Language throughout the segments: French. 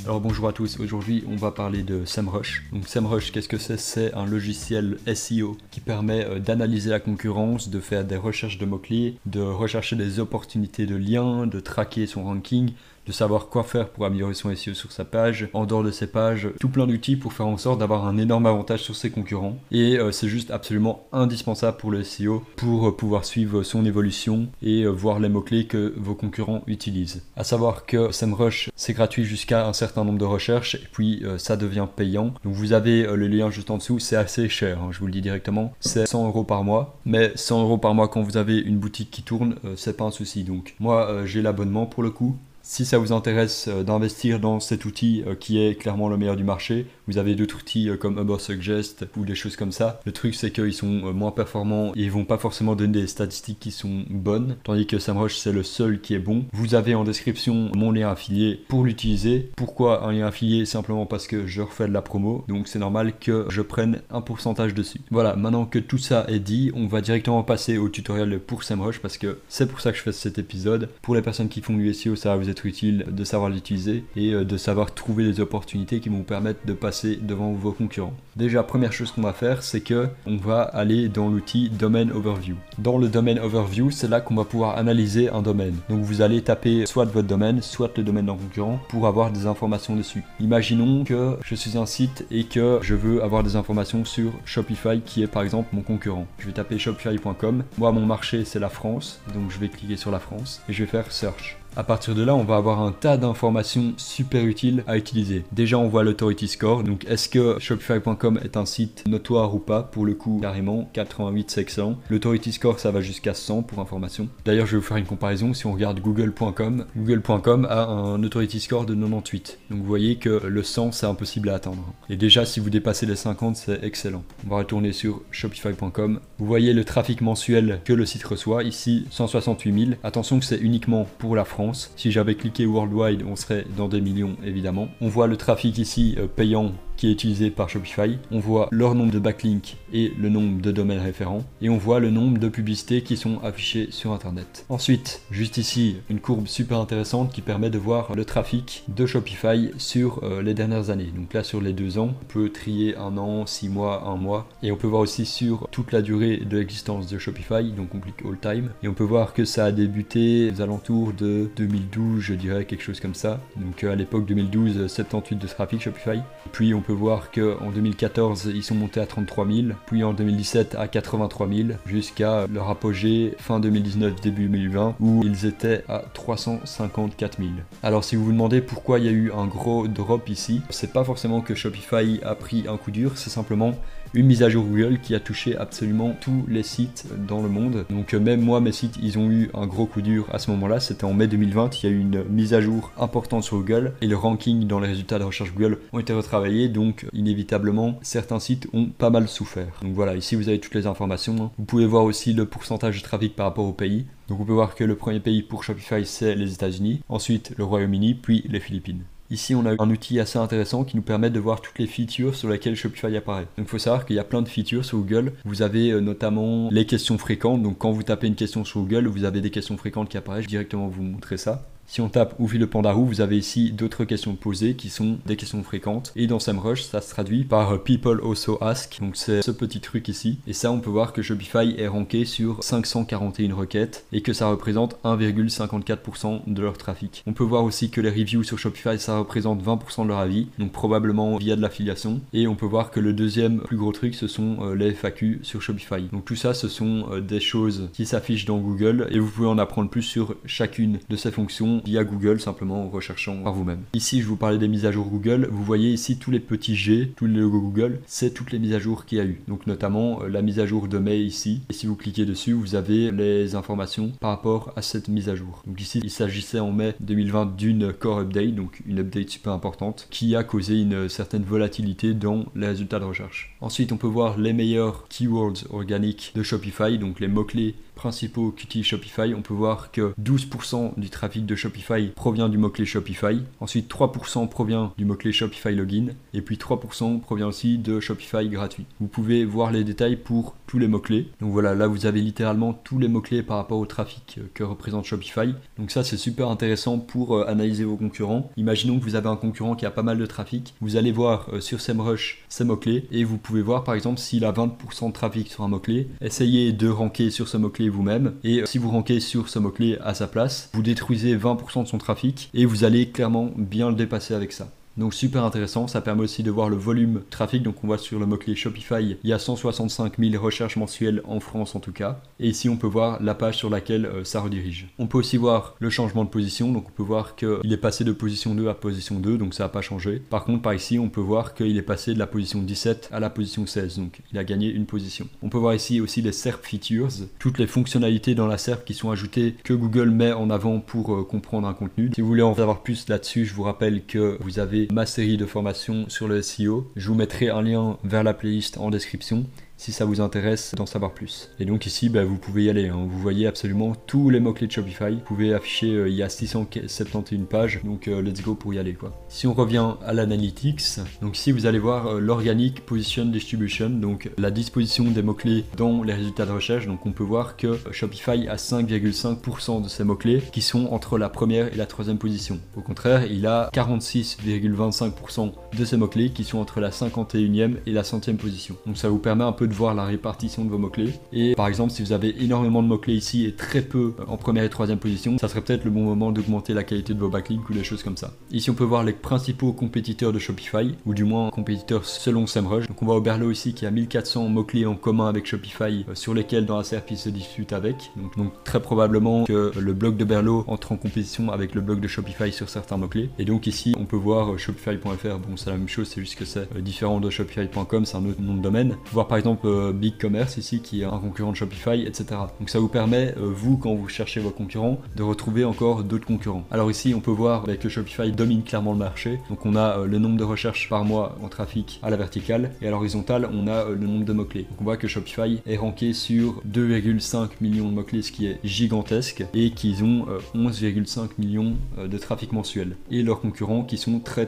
Alors bonjour à tous, aujourd'hui on va parler de SEMrush. Donc SEMrush, qu'est-ce que c'est? C'est un logiciel SEO qui permet d'analyser la concurrence, de faire des recherches de mots-clés, de rechercher des opportunités de liens, de traquer son ranking, de savoir quoi faire pour améliorer son SEO sur sa page, en dehors de ses pages, tout plein d'outils pour faire en sorte d'avoir un énorme avantage sur ses concurrents. Et c'est juste absolument indispensable pour le SEO pour pouvoir suivre son évolution et voir les mots-clés que vos concurrents utilisent. À savoir que SEMrush, c'est gratuit jusqu'à un certain nombre de recherches et puis ça devient payant. Donc vous avez le lien juste en dessous, c'est assez cher, hein, je vous le dis directement, c'est 100 € par mois. Mais 100 € par mois quand vous avez une boutique qui tourne, c'est pas un souci. Donc moi j'ai l'abonnement pour le coup. Si ça vous intéresse d'investir dans cet outil qui est clairement le meilleur du marché, vous avez d'autres outils comme Ubersuggest ou des choses comme ça. Le truc c'est qu'ils sont moins performants et ils vont pas forcément donner des statistiques qui sont bonnes, tandis que SEMrush c'est le seul qui est bon. Vous avez en description mon lien affilié pour l'utiliser. Pourquoi un lien affilié? Simplement parce que je refais de la promo, donc c'est normal que je prenne un pourcentage dessus. Voilà, maintenant que tout ça est dit, on va directement passer au tutoriel pour SEMrush parce que c'est pour ça que je fais cet épisode. Pour les personnes qui font du SEO, ça va vous être utile de savoir l'utiliser et de savoir trouver des opportunités qui vont vous permettre de passer devant vos concurrents. Déjà, première chose qu'on va faire, c'est que on va aller dans l'outil Domain Overview. Dans le Domain Overview, c'est là qu'on va pouvoir analyser un domaine. Donc vous allez taper soit votre domaine, soit le domaine d'un concurrent pour avoir des informations dessus. Imaginons que je suis un site et que je veux avoir des informations sur Shopify qui est par exemple mon concurrent. Je vais taper shopify.com. Moi, mon marché, c'est la France, donc je vais cliquer sur la France et je vais faire Search. À partir de là, on va avoir un tas d'informations super utiles à utiliser. Déjà, on voit l'authority score. Donc, est-ce que Shopify.com est un site notoire ou pas? Pour le coup, carrément, 88, c'est excellent. L'authority score, ça va jusqu'à 100 pour information. D'ailleurs, je vais vous faire une comparaison. Si on regarde Google.com, Google.com a un authority score de 98. Donc, vous voyez que le 100, c'est impossible à atteindre. Et déjà, si vous dépassez les 50, c'est excellent. On va retourner sur Shopify.com. Vous voyez le trafic mensuel que le site reçoit. Ici, 168 000. Attention que c'est uniquement pour la France. Si j'avais cliqué worldwide, on serait dans des millions évidemment. On voit le trafic ici payant qui est utilisé par Shopify. On voit leur nombre de backlinks et le nombre de domaines référents. Et on voit le nombre de publicités qui sont affichées sur Internet. Ensuite, juste ici, une courbe super intéressante qui permet de voir le trafic de Shopify sur les dernières années. Donc là, sur les 2 ans, on peut trier 1 an, 6 mois, 1 mois. Et on peut voir aussi sur toute la durée de l'existence de Shopify. Donc on clique All Time. Et on peut voir que ça a débuté aux alentours de 2012, je dirais, quelque chose comme ça. Donc à l'époque 2012, 78 de trafic Shopify. Puis on peut voir qu'en 2014, ils sont montés à 33 000, puis en 2017 à 83 000, jusqu'à leur apogée fin 2019, début 2020, où ils étaient à 354 000. Alors si vous vous demandez pourquoi il y a eu un gros drop ici, c'est pas forcément que Shopify a pris un coup dur, c'est simplement une mise à jour Google qui a touché absolument tous les sites dans le monde. Donc même moi, mes sites, ils ont eu un gros coup dur à ce moment-là. C'était en mai 2020, il y a eu une mise à jour importante sur Google et le ranking dans les résultats de recherche Google ont été retravaillés. Donc inévitablement, certains sites ont pas mal souffert. Donc voilà, ici vous avez toutes les informations. Vous pouvez voir aussi le pourcentage de trafic par rapport au pays. Donc on peut voir que le premier pays pour Shopify, c'est les États-Unis, ensuite le Royaume-Uni, puis les Philippines. Ici, on a un outil assez intéressant qui nous permet de voir toutes les features sur lesquelles Shopify apparaît. Donc, il faut savoir qu'il y a plein de features sur Google. Vous avez notamment les questions fréquentes. Donc, quand vous tapez une question sur Google, vous avez des questions fréquentes qui apparaissent. Je vais directement vous montrer ça. Si on tape où vit le panda roux, vous avez ici d'autres questions posées qui sont des questions fréquentes. Et dans SEMrush, ça se traduit par People Also Ask. Donc c'est ce petit truc ici. Et ça, on peut voir que Shopify est ranké sur 541 requêtes et que ça représente 1,54% de leur trafic. On peut voir aussi que les reviews sur Shopify, ça représente 20% de leur avis. Donc probablement via de l'affiliation. Et on peut voir que le deuxième plus gros truc, ce sont les FAQ sur Shopify. Donc tout ça, ce sont des choses qui s'affichent dans Google et vous pouvez en apprendre plus sur chacune de ces fonctions via Google, simplement en recherchant par vous-même. Ici, je vous parlais des mises à jour Google. Vous voyez ici tous les petits G, tous les logos Google, c'est toutes les mises à jour qu'il y a eu. Donc notamment la mise à jour de mai ici. Et si vous cliquez dessus, vous avez les informations par rapport à cette mise à jour. Donc ici, il s'agissait en mai 2020 d'une core update, donc une update super importante, qui a causé une certaine volatilité dans les résultats de recherche. Ensuite, on peut voir les meilleurs keywords organiques de Shopify, donc les mots-clés principaux qu'utilise Shopify. On peut voir que 12% du trafic de Shopify Shopify provient du mot-clé Shopify. Ensuite, 3% provient du mot-clé Shopify Login. Et puis 3% provient aussi de Shopify gratuit. Vous pouvez voir les détails pour tous les mots-clés. Donc voilà, là vous avez littéralement tous les mots-clés par rapport au trafic que représente Shopify. Donc ça c'est super intéressant pour analyser vos concurrents. Imaginons que vous avez un concurrent qui a pas mal de trafic. Vous allez voir sur SEMrush ces mots-clés et vous pouvez voir par exemple s'il a 20% de trafic sur un mot-clé. Essayez de ranker sur ce mot-clé vous-même et si vous rankez sur ce mot-clé à sa place, vous détruisez 20% de son trafic et vous allez clairement bien le dépasser avec ça. Donc super intéressant, ça permet aussi de voir le volume trafic. Donc on voit sur le mot-clé Shopify, il y a 165 000 recherches mensuelles en France en tout cas. Et ici on peut voir la page sur laquelle ça redirige. On peut aussi voir le changement de position. Donc on peut voir qu'il est passé de position 2 à position 2, donc ça n'a pas changé. Par contre par ici on peut voir qu'il est passé de la position 17 à la position 16, donc il a gagné une position. On peut voir ici aussi les SERP features, toutes les fonctionnalités dans la SERP qui sont ajoutées que Google met en avant pour comprendre un contenu. Si vous voulez en savoir plus là-dessus, je vous rappelle que vous avez ma série de formations sur le SEO. Je vous mettrai un lien vers la playlist en description si ça vous intéresse d'en savoir plus. Et donc ici, vous pouvez y aller. Vous voyez absolument tous les mots-clés de Shopify. Vous pouvez afficher, il y a 671 pages, donc let's go pour y aller quoi. Si on revient à l'analytics, donc ici vous allez voir l'organic position distribution, donc la disposition des mots-clés dans les résultats de recherche. Donc on peut voir que Shopify a 5,5% de ces mots-clés qui sont entre la première et la troisième position. Au contraire, il a 46,25% de ces mots-clés qui sont entre la 51e et la 100e position. Donc ça vous permet un peu de voir la répartition de vos mots-clés. Et par exemple, si vous avez énormément de mots-clés ici et très peu en première et troisième position, ça serait peut-être le bon moment d'augmenter la qualité de vos backlinks ou des choses comme ça. Ici, on peut voir les principaux compétiteurs de Shopify, ou du moins compétiteurs selon SEMrush. Donc on voit Oberlo ici qui a 1400 mots-clés en commun avec Shopify sur lesquels dans la SERP il se discute avec. Donc très probablement que le blog d'Oberlo entre en compétition avec le blog de Shopify sur certains mots-clés. Et donc ici, on peut voir Shopify.fr, bon c'est la même chose, c'est juste que c'est différent de Shopify.com, c'est un autre nom de domaine. Voir par exemple BigCommerce ici qui est un concurrent de Shopify, etc. Donc ça vous permet, vous quand vous cherchez vos concurrents, de retrouver encore d'autres concurrents. Alors ici on peut voir que Shopify domine clairement le marché. Donc on a le nombre de recherches par mois en trafic à la verticale et à l'horizontale on a le nombre de mots-clés. Donc on voit que Shopify est ranké sur 2,5 millions de mots-clés, ce qui est gigantesque, et qu'ils ont 11,5 millions de trafic mensuel. Et leurs concurrents qui sont très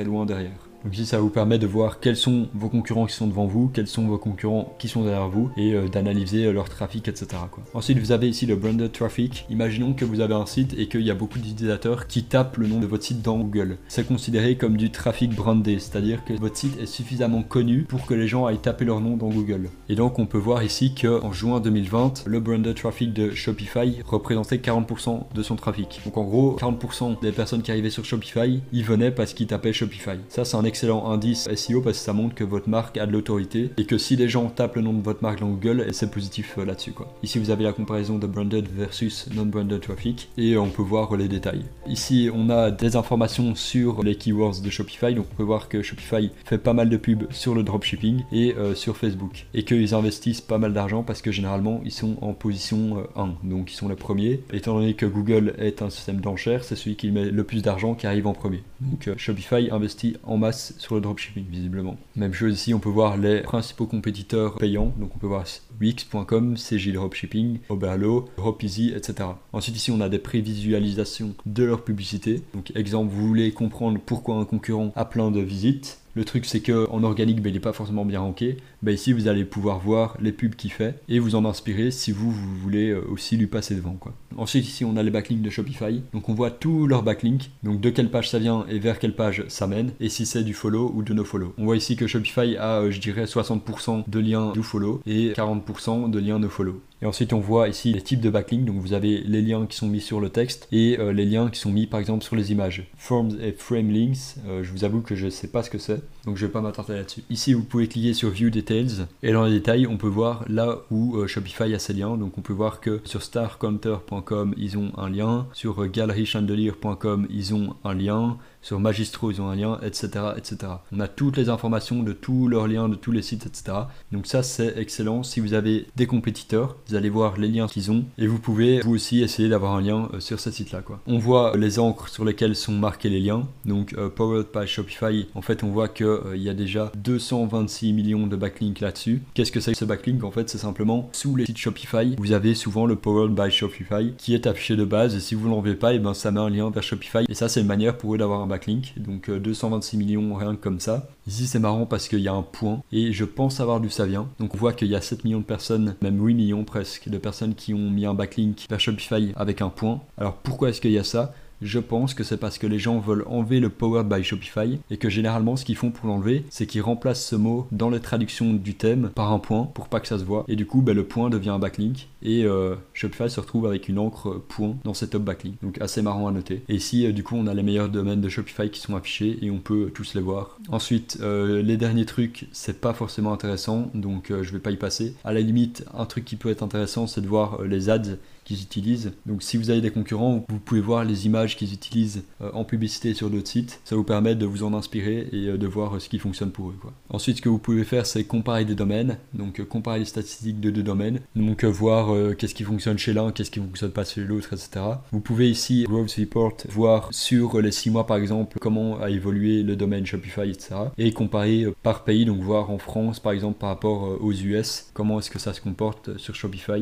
loin derrière. Donc ici ça vous permet de voir quels sont vos concurrents qui sont devant vous, quels sont vos concurrents qui sont derrière vous et d'analyser leur trafic, etc. quoi. Ensuite vous avez ici le branded traffic. Imaginons que vous avez un site et qu'il y a beaucoup d'utilisateurs qui tapent le nom de votre site dans Google. C'est considéré comme du trafic brandé, c'est-à-dire que votre site est suffisamment connu pour que les gens aillent taper leur nom dans Google. Et donc on peut voir ici qu'en juin 2020, le branded traffic de Shopify représentait 40% de son trafic. Donc en gros, 40% des personnes qui arrivaient sur Shopify, ils venaient parce qu'ils tapaient Shopify. Ça c'est un excellent indice SEO parce que ça montre que votre marque a de l'autorité et que si les gens tapent le nom de votre marque dans Google, c'est positif là-dessus quoi. Ici vous avez la comparaison de branded versus non-branded traffic et on peut voir les détails. Ici on a des informations sur les keywords de Shopify, donc on peut voir que Shopify fait pas mal de pubs sur le dropshipping et sur Facebook et qu'ils investissent pas mal d'argent parce que généralement ils sont en position 1, donc ils sont les premiers. Étant donné que Google est un système d'enchères, c'est celui qui met le plus d'argent qui arrive en premier. Donc Shopify investit en masse sur le dropshipping visiblement. Même chose ici, on peut voir les principaux compétiteurs payants, donc on peut voir Wix.com, CJ Dropshipping, Oberlo, Dropeasy, etc. Ensuite ici on a des prévisualisations de leur publicité. Donc exemple, vous voulez comprendre pourquoi un concurrent a plein de visites. Le truc c'est qu'en organique il n'est pas forcément bien ranké. Ici vous allez pouvoir voir les pubs qu'il fait et vous en inspirer si vous voulez aussi lui passer devant quoi. Ensuite ici on a les backlinks de Shopify. Donc on voit tous leurs backlinks, donc de quelle page ça vient et vers quelle page ça mène et si c'est du follow ou de no follow. On voit ici que Shopify a je dirais 60% de liens do follow et 40% de liens no follow. Et ensuite on voit ici les types de backlinks, donc vous avez les liens qui sont mis sur le texte et les liens qui sont mis par exemple sur les images. Forms et frame links, je vous avoue que je ne sais pas ce que c'est, donc je ne vais pas m'attarder là-dessus. Ici vous pouvez cliquer sur View Details et dans les détails on peut voir là où Shopify a ses liens. Donc on peut voir que sur starcounter.com ils ont un lien, sur gallerychandelier.com ils ont un lien, sur Magistro ils ont un lien, etc., etc. On a toutes les informations de tous leurs liens, de tous les sites, etc. Donc ça c'est excellent si vous avez des compétiteurs. vous allez voir les liens qu'ils ont et vous pouvez vous aussi essayer d'avoir un lien sur ce site là quoi. On voit les encres sur lesquelles sont marqués les liens, donc Powered by Shopify, en fait on voit qu'il y a déjà 226 millions de backlinks là-dessus. Qu'est-ce que c'est que ce backlink? En fait c'est simplement sous les sites Shopify, vous avez souvent le Powered by Shopify qui est affiché de base et si vous l'enlevez pas, et ben ça met un lien vers Shopify et ça c'est une manière pour eux d'avoir un backlink, donc 226 millions rien que comme ça. Ici c'est marrant parce qu'il y a un point et je pense savoir d'où ça vient. Donc on voit qu'il y a 7 millions de personnes, même 8 millions presque, de personnes qui ont mis un backlink vers Shopify avec un point. Alors pourquoi est-ce qu'il y a ça? Je pense que c'est parce que les gens veulent enlever le Powered by Shopify et que généralement ce qu'ils font pour l'enlever, c'est qu'ils remplacent ce mot dans les traductions du thème par un point pour pas que ça se voit. Et du coup, le point devient un backlink et Shopify se retrouve avec une encre point dans ces top backlinks. Donc assez marrant à noter. Et ici, du coup, on a les meilleurs domaines de Shopify qui sont affichés et on peut tous les voir. Ensuite, les derniers trucs, c'est pas forcément intéressant, donc je vais pas y passer. À la limite, un truc qui peut être intéressant, c'est de voir les ads qu'ils utilisent. Donc si vous avez des concurrents, vous pouvez voir les images qu'ils utilisent en publicité sur d'autres sites. Ça vous permet de vous en inspirer et de voir ce qui fonctionne pour eux, quoi. Ensuite, ce que vous pouvez faire, c'est comparer des domaines. Donc comparer les statistiques de deux domaines. Donc voir qu'est-ce qui fonctionne chez l'un, qu'est-ce qui ne fonctionne pas chez l'autre, etc. Vous pouvez ici, Growth Report, voir sur les 6 mois par exemple, comment a évolué le domaine Shopify, etc. Et comparer par pays, donc voir en France par exemple par rapport aux US, comment est-ce que ça se comporte sur Shopify.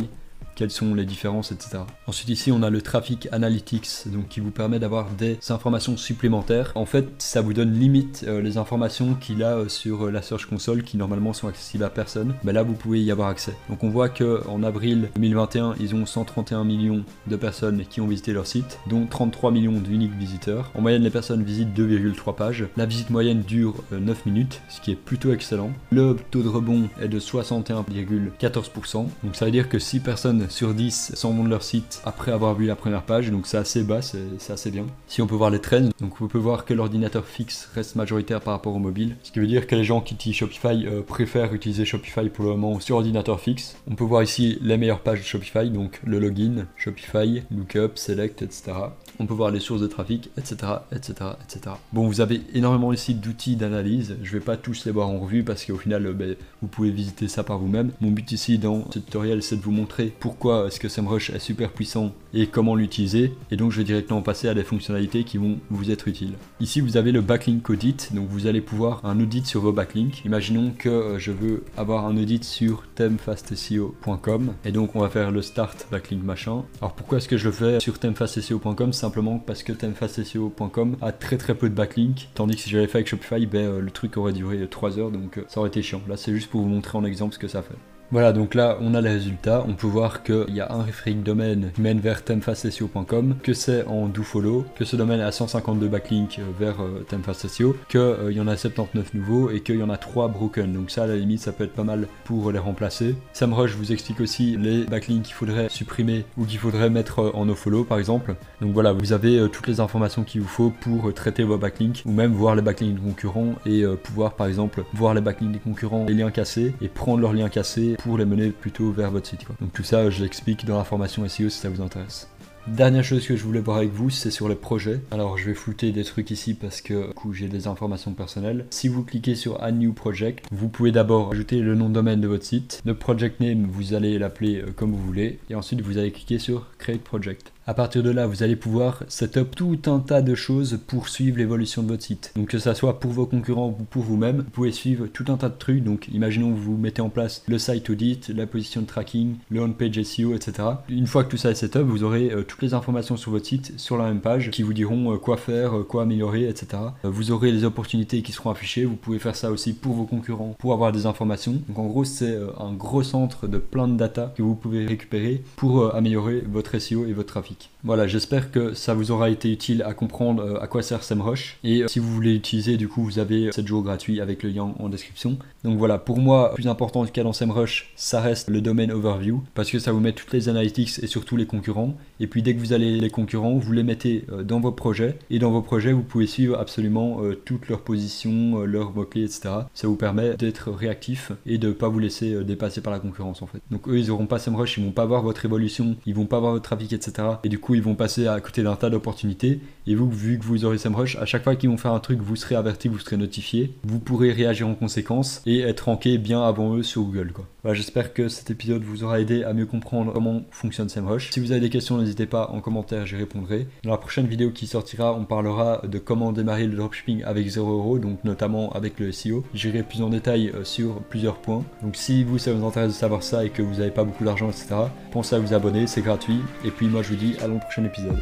Quelles sont les différences, etc. Ensuite ici on a le Traffic Analytics, donc qui vous permet d'avoir des informations supplémentaires. En fait ça vous donne limite les informations qu'il a sur la Search Console qui normalement sont accessibles à personne, mais là vous pouvez y avoir accès. Donc on voit qu'en avril 2021 ils ont 131 millions de personnes qui ont visité leur site, dont 33 millions d'uniques visiteurs. En moyenne les personnes visitent 2,3 pages. La visite moyenne dure 9 minutes, ce qui est plutôt excellent. Le taux de rebond est de 61,14%, donc ça veut dire que 6 personnes sur 10 s'en vont de leur site après avoir vu la première page, donc c'est assez bas, c'est assez bien. Si on peut voir les trends, donc on peut voir que l'ordinateur fixe reste majoritaire par rapport au mobile, ce qui veut dire que les gens qui utilisent Shopify préfèrent utiliser Shopify pour le moment sur ordinateur fixe. On peut voir ici les meilleures pages de Shopify, donc le login, Shopify, Lookup, Select, etc. On peut voir les sources de trafic, etc., etc., etc. Bon, vous avez énormément ici d'outils d'analyse. Je vais pas tous les voir en revue parce qu'au final, vous pouvez visiter ça par vous-même. Mon but ici dans ce tutoriel, c'est de vous montrer pourquoi est-ce que SEMrush est super puissant et comment l'utiliser. Et donc, je vais directement passer à des fonctionnalités qui vont vous être utiles. Ici, vous avez le backlink audit. Donc, vous allez pouvoir un audit sur vos backlinks. Imaginons que je veux avoir un audit sur themefastseo.com. Et donc, on va faire le start backlink machin. Alors, pourquoi est-ce que je le fais sur themefastseo.com? Simplement parce que themefastseo.com a très peu de backlinks, tandis que si j'avais fait avec Shopify, le truc aurait duré 3 heures, donc ça aurait été chiant. Là c'est juste pour vous montrer en exemple ce que ça fait. Voilà, donc là on a les résultats, on peut voir qu'il y a un referring domaine qui mène vers themefastseo.com, que c'est en dofollow, que ce domaine a 152 backlinks vers themefastseo, qu'il y en a 79 nouveaux et qu'il y en a 3 broken, donc ça à la limite ça peut être pas mal pour les remplacer. SEMrush vous explique aussi les backlinks qu'il faudrait supprimer ou qu'il faudrait mettre en nofollow par exemple. Donc voilà, vous avez toutes les informations qu'il vous faut pour traiter vos backlinks ou même voir les backlinks des concurrents et pouvoir par exemple voir les backlinks des concurrents, les liens cassés et prendre leurs liens cassés pour les mener plutôt vers votre site, quoi. Donc tout ça je l'explique dans la formation SEO si ça vous intéresse. Dernière chose que je voulais voir avec vous, c'est sur les projets. Alors je vais flouter des trucs ici parce que du coup j'ai des informations personnelles. Si vous cliquez sur Add New Project, vous pouvez d'abord ajouter le nom de domaine de votre site. Le project name, vous allez l'appeler comme vous voulez. Et ensuite vous allez cliquer sur Create Project. À partir de là, vous allez pouvoir setup tout un tas de choses pour suivre l'évolution de votre site. Donc que ça soit pour vos concurrents ou pour vous-même, vous pouvez suivre tout un tas de trucs. Donc imaginons que vous mettez en place le site audit, la position de tracking, le on-page SEO, etc. Une fois que tout ça est setup, vous aurez toutes les informations sur votre site sur la même page qui vous diront quoi faire, quoi améliorer, etc. Vous aurez les opportunités qui seront affichées. Vous pouvez faire ça aussi pour vos concurrents pour avoir des informations. Donc en gros, c'est un gros centre de plein de data que vous pouvez récupérer pour améliorer votre SEO et votre trafic. Voilà, j'espère que ça vous aura été utile à comprendre à quoi sert SEMrush. Et si vous voulez l'utiliser, du coup, vous avez 7 jours gratuits avec le lien en description. Donc voilà, pour moi, le plus important en tout cas dans SEMrush, ça reste le domaine overview parce que ça vous met toutes les analytics et surtout les concurrents. Et puis dès que vous avez les concurrents, vous les mettez dans vos projets. Et dans vos projets, vous pouvez suivre absolument toutes leurs positions, leurs mots-clés, etc. Ça vous permet d'être réactif et de ne pas vous laisser dépasser par la concurrence en fait. Donc eux, ils n'auront pas SEMrush, ils vont pas voir votre évolution, ils vont pas voir votre trafic, etc. et du coup ils vont passer à côté d'un tas d'opportunités. Et vous, vu que vous aurez SEMrush, à chaque fois qu'ils vont faire un truc, vous serez averti, vous serez notifié, vous pourrez réagir en conséquence et être ranké bien avant eux sur Google, quoi. Voilà, j'espère que cet épisode vous aura aidé à mieux comprendre comment fonctionne SEMrush. Si vous avez des questions, n'hésitez pas en commentaire, j'y répondrai. Dans la prochaine vidéo qui sortira, on parlera de comment démarrer le dropshipping avec 0€, donc notamment avec le SEO. J'irai plus en détail sur plusieurs points. Donc si vous, ça vous intéresse de savoir ça et que vous n'avez pas beaucoup d'argent, etc., pensez à vous abonner, c'est gratuit. Et puis moi je vous dis à l'an prochain épisode.